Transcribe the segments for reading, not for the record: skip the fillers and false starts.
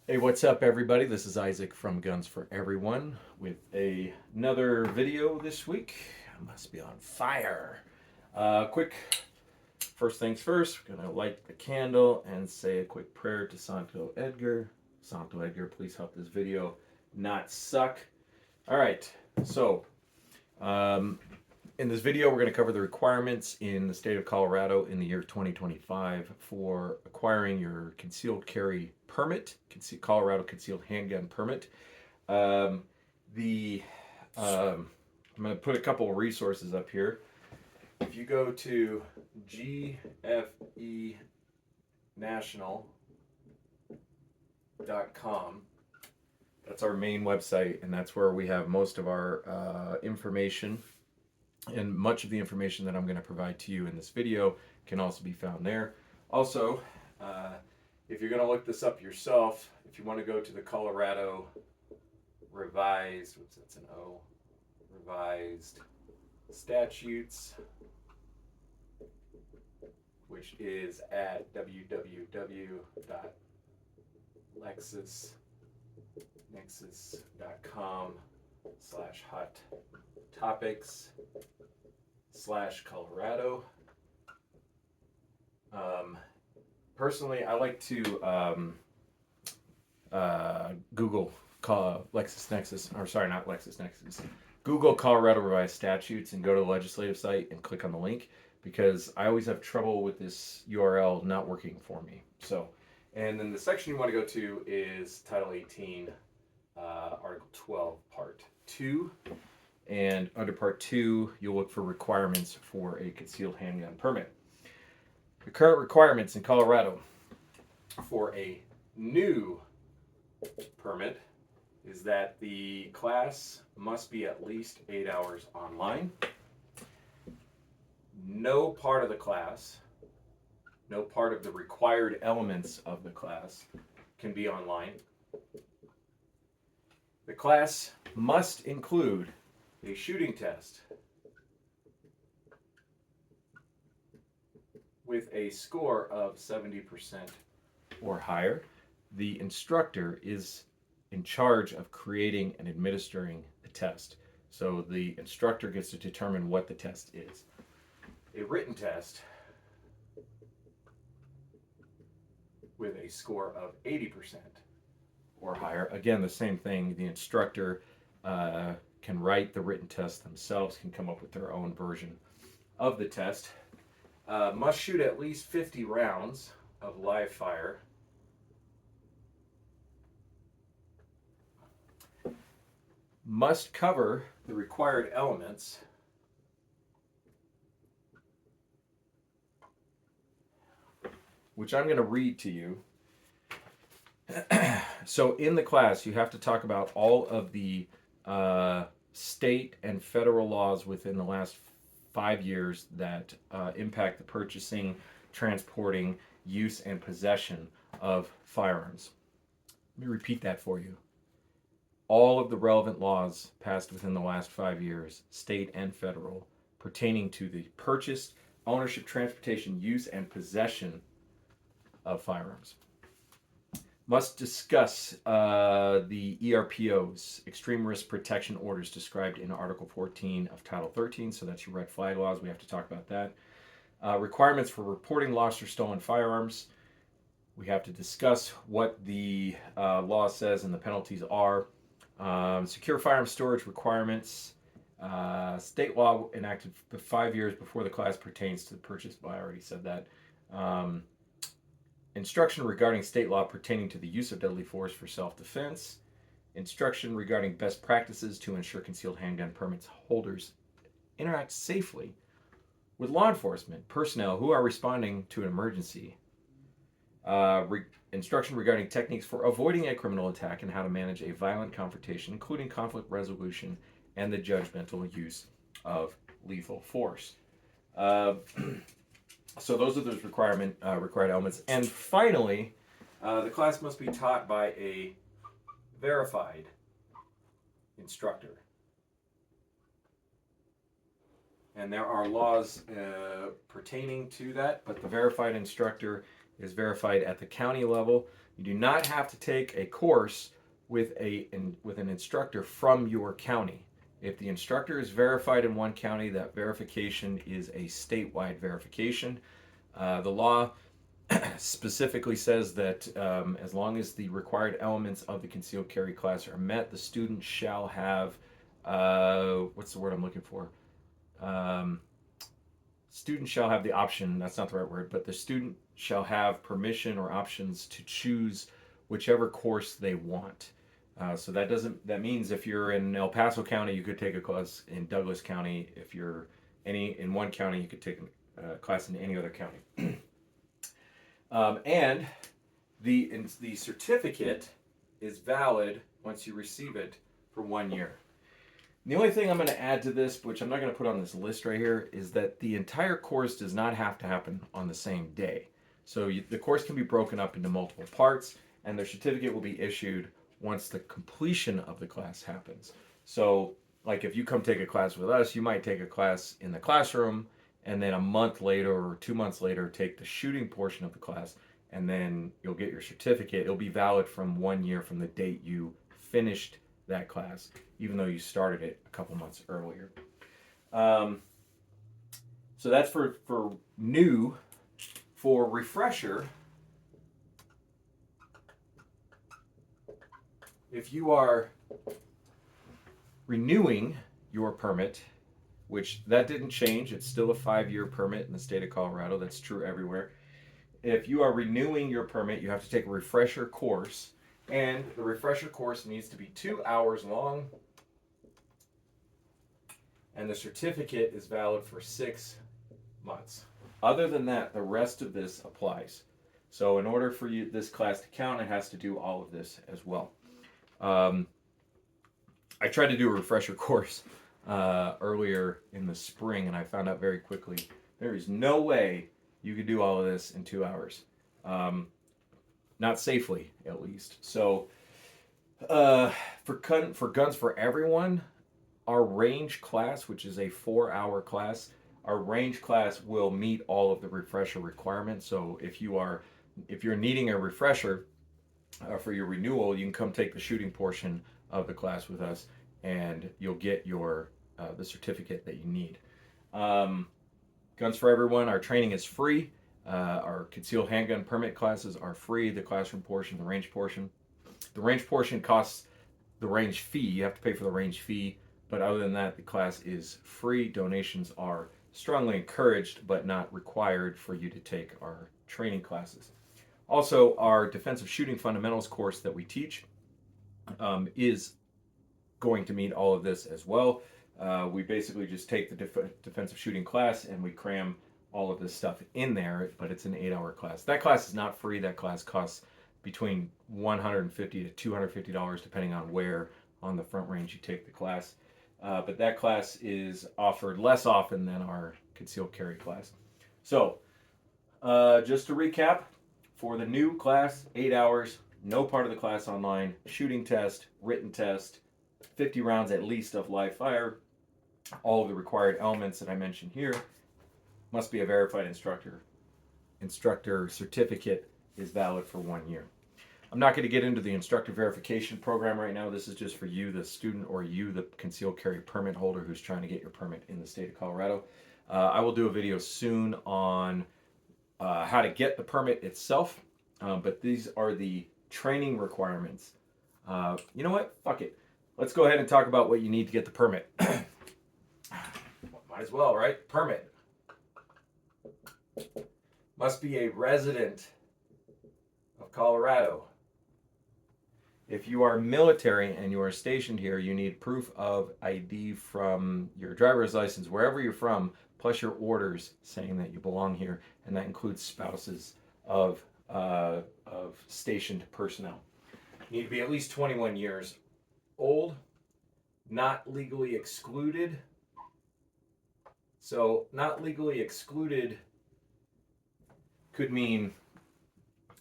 Hey, what's up, everybody? This is Isaac from Guns for Everyone with another video this week. I must be on fire. Quick, first things first, we're going to light the candle and say a quick prayer to Santo Edgar. Santo Edgar, please help this video not suck. All right, so um, in this video, we're going to cover the requirements in the state of Colorado in the year 2025 for acquiring your concealed carry permit, Colorado concealed handgun permit. Um, the I'm going to put a couple of resources up here. If you go to gfenational.com, that's our main website, and that's where we have most of our information. And much of the information that I'm going to provide to you in this video can also be found there. Also, if you're going to look this up yourself, if you want to go to the Colorado revised, what's that's an O, revised statutes, which is at www.lexisnexis.com/hot topics/Colorado. Personally, I like to Google LexisNexis, or sorry, not LexisNexis. Google Colorado Revised Statutes and go to the legislative site and click on the link, because I always have trouble with this URL not working for me. So, and then the section you want to go to is Title 18, Article 12, Part 2. And under Part 2, you'll look for requirements for a concealed handgun permit. The current requirements in Colorado for a new permit is that the class must be at least 8 hours online. No part of the class, no part of the required elements of the class can be online. The class must include a shooting test with a score of 70% or higher. The instructor is in charge of creating and administering the test. So the instructor gets to determine what the test is. A written test with a score of 80% or higher. Again, the same thing. The instructor can write the written test themselves, can come up with their own version of the test. Must shoot at least 50 rounds of live fire. Must cover the required elements. Which I'm going to read to you. So in the class, you have to talk about all of the state and federal laws within the last 5 years that impact the purchasing, transporting, use, and possession of firearms. Let me repeat that for you. All of the relevant laws passed within the last 5 years, state and federal, pertaining to the purchase, ownership, transportation, use, and possession of firearms. Must discuss the ERPOs, Extreme Risk Protection Orders, described in Article 14 of Title 13. So that's your red flag laws. We have to talk about that. Requirements for reporting lost or stolen firearms. We have to discuss what the law says and the penalties are. Secure firearm storage requirements. State law enacted 5 years before the class pertains to the purchase. Well, I already said that. Instruction regarding state law pertaining to the use of deadly force for self-defense. Instruction regarding best practices to ensure concealed handgun permits holders interact safely with law enforcement personnel who are responding to an emergency. Instruction regarding techniques for avoiding a criminal attack and how to manage a violent confrontation, including conflict resolution and the judgmental use of lethal force. So those are those required elements. And finally, the class must be taught by a verified instructor. And there are laws pertaining to that, but the verified instructor is verified at the county level. You do not have to take a course with an instructor from your county. If the instructor is verified in one county, that verification is a statewide verification. The law specifically says that as long as the required elements of the concealed carry class are met, the student shall have what's the word I'm looking for? Um, Student shall have the option, that's not the right word, but the student shall have permission or options to choose whichever course they want. So that means if you're in El Paso County, you could take a class in Douglas County. If you're in one county, you could take a class in any other county. And the certificate is valid once you receive it for 1 year. The only thing I'm going to add to this, which I'm not going to put on this list right here, is that the entire course does not have to happen on the same day. So the course can be broken up into multiple parts, and the certificate will be issued once the completion of the class happens. So, like if you come take a class with us, you might take a class in the classroom, and then a month later or 2 months later take the shooting portion of the class, and then you'll get your certificate. It'll be valid from 1 year from the date you finished that class, even though you started it a couple months earlier. So that's for new. For refresher, if you are renewing your permit, which that didn't change, it's still a 5-year permit in the state of Colorado. That's true everywhere. If you are renewing your permit, you have to take a refresher course, and the refresher course needs to be 2 hours long, and the certificate is valid for 6 months. Other than that, the rest of this applies. So in order for this class to count, it has to do all of this as well. I tried to do a refresher course earlier in the spring, and I found out very quickly there is no way you could do all of this in 2 hours. Not safely, at least. So for Guns for Everyone, our range class, which is a 4-hour class, our range class will meet all of the refresher requirements. So if you're needing a refresher for your renewal, you can come take the shooting portion of the class with us, and you'll get your the certificate that you need. Guns for Everyone, our training is free. Our concealed handgun permit classes are free. The classroom portion, the range portion. The range portion costs the range fee. You have to pay for the range fee. But other than that, the class is free. Donations are strongly encouraged, but not required for you to take our training classes. Also, our defensive shooting fundamentals course that we teach is going to meet all of this as well. We basically just take the defensive shooting class and we cram all of this stuff in there, but it's an 8-hour class. That class is not free. That class costs between $150 to $250 depending on where on the Front Range you take the class. But that class is offered less often than our concealed carry class. So just to recap, for the new class, 8 hours, no part of the class online, shooting test, written test, 50 rounds at least of live fire, all of the required elements that I mentioned here, must be a verified instructor. Instructor certificate is valid for 1 year. I'm not going to get into the instructor verification program right now. This is just for you, the student, or you, the concealed carry permit holder who's trying to get your permit in the state of Colorado. I will do a video soon on how to get the permit itself, but these are the training requirements. You know what? Fuck it. Let's go ahead and talk about what you need to get the permit. Might as well, right? Permit. Must be a resident of Colorado. If you are military and you are stationed here, you need proof of ID from your driver's license, wherever you're from, plus your orders saying that you belong here, and that includes spouses of stationed personnel. You need to be at least 21 years old, not legally excluded. So not legally excluded could mean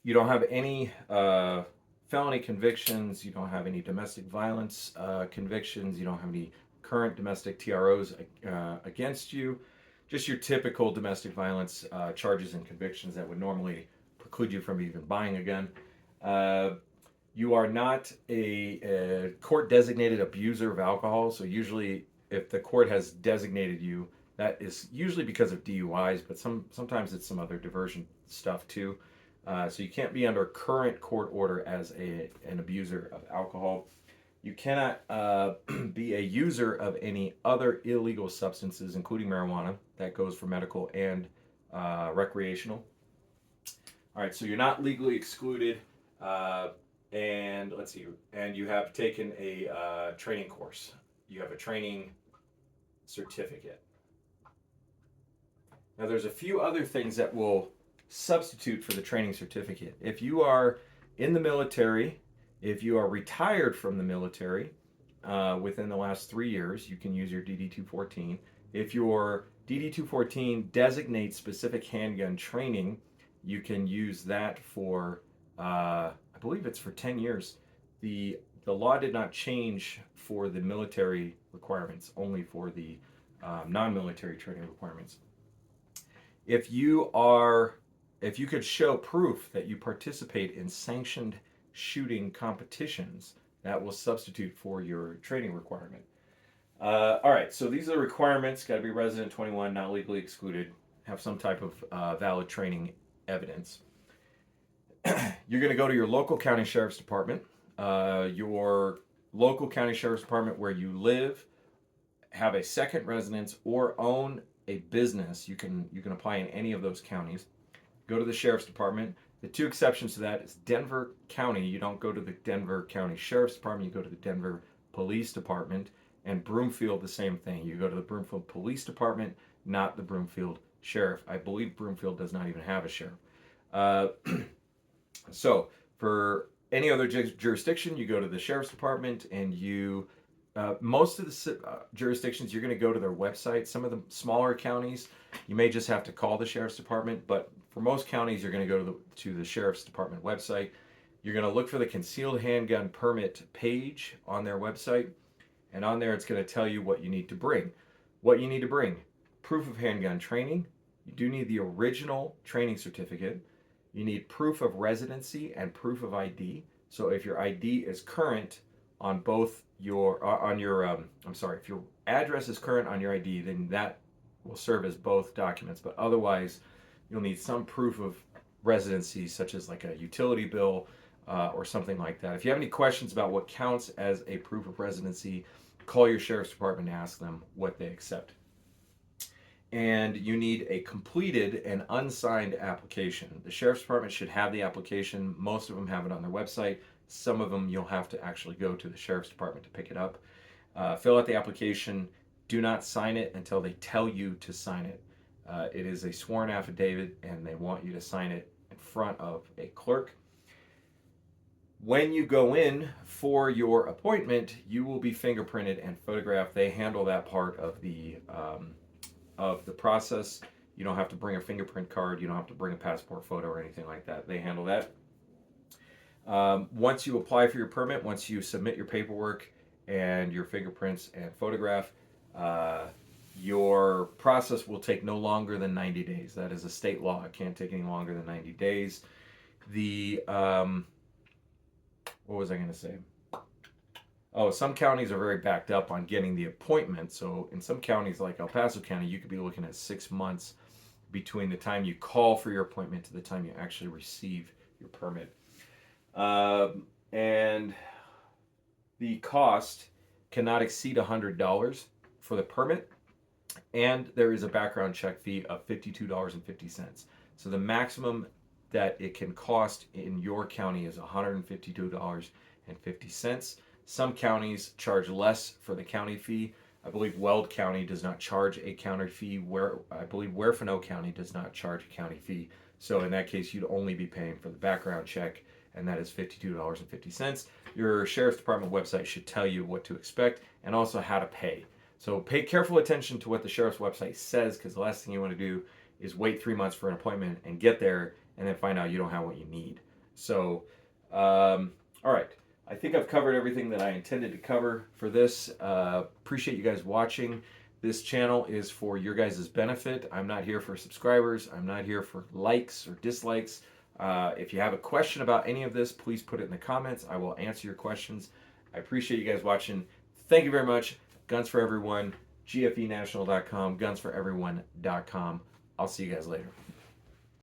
you don't have any felony convictions, you don't have any domestic violence convictions, you don't have any current domestic TROs against you, just your typical domestic violence charges and convictions that would normally preclude you from even buying a gun. Uh, you are not a court-designated abuser of alcohol. So usually, if the court has designated you, that is usually because of DUIs, but sometimes it's some other diversion stuff too. So you can't be under current court order as an abuser of alcohol. You cannot be a user of any other illegal substances, including marijuana. That goes for medical and recreational. All right, so you're not legally excluded, uh, and let's see, and you have taken a training course. You have a training certificate. Now, there's a few other things that will substitute for the training certificate. If you are in the military, if you are retired from the military within the last 3 years, you can use your DD 214. If your DD 214 designates specific handgun training, you can use that for, I believe it's for 10 years. The law did not change for the military requirements, only for the non-military training requirements. If you are, if you could show proof that you participate in sanctioned shooting competitions, that will substitute for your training requirement. All right, so these are the requirements. Got to be resident 21, not legally excluded, have some type of valid training evidence. You're going to go to your local county sheriff's department, your local county sheriff's department where you live, have a second residence, or own a business. You can apply in any of those counties. Go to the sheriff's department. The two exceptions to that is Denver County. You don't go to the Denver County Sheriff's Department. You go to the Denver Police Department. And Broomfield, the same thing. You go to the Broomfield Police Department, not the Broomfield Sheriff. I believe Broomfield does not even have a sheriff. So for any other jurisdiction, you go to the Sheriff's Department, and most of the jurisdictions, you're going to go to their website. Some of the smaller counties, you may just have to call the Sheriff's Department, but for most counties, you're going to go to the Sheriff's Department website. You're going to look for the concealed handgun permit page on their website, and on there, it's going to tell you what you need to bring. What you need to bring: proof of handgun training. You do need the original training certificate. You need proof of residency and proof of ID. So if your ID is current on both your if your address is current on your ID, then that will serve as both documents. But otherwise, you'll need some proof of residency, such as like a utility bill or something like that. If you have any questions about what counts as a proof of residency, call your sheriff's department and ask them what they accept. And you need a completed and unsigned application. The sheriff's department should have the application. Most of them have it on their website. Some of them you'll have to actually go to the sheriff's department to pick it up. Fill out the application. Do not sign it until they tell you to sign it. It is a sworn affidavit, and they want you to sign it in front of a clerk. When you go in for your appointment, you will be fingerprinted and photographed. They handle that part of the process. You don't have to bring a fingerprint card. You don't have to bring a passport photo or anything like that. They handle that. Once you apply for your permit, once you submit your paperwork and your fingerprints and photograph, your process will take no longer than 90 days. That is a state law. It can't take any longer than 90 days. What was I going to say? Oh, some counties are very backed up on getting the appointment. So in some counties like El Paso County, you could be looking at 6 months between the time you call for your appointment to the time you actually receive your permit. And the cost cannot exceed $100 for the permit, and there is a background check fee of $52.50. So the maximum that it can cost in your county is $152.50. Some counties charge less for the county fee. I believe Weld County does not charge a county fee, where I believe Huerfano County does not charge a county fee. So in that case, you'd only be paying for the background check, and that is $52.50. Your sheriff's department website should tell you what to expect and also how to pay. So pay careful attention to what the sheriff's website says, because the last thing you want to do is wait 3 months for an appointment and get there and then find out you don't have what you need. So, all right. I think I've covered everything that I intended to cover for this. Appreciate you guys watching. This channel is for your guys' benefit. I'm not here for subscribers. I'm not here for likes or dislikes. If you have a question about any of this, please put it in the comments. I will answer your questions. I appreciate you guys watching. Thank you very much. Guns for Everyone, gfenational.com, gunsforeveryone.com. I'll see you guys later.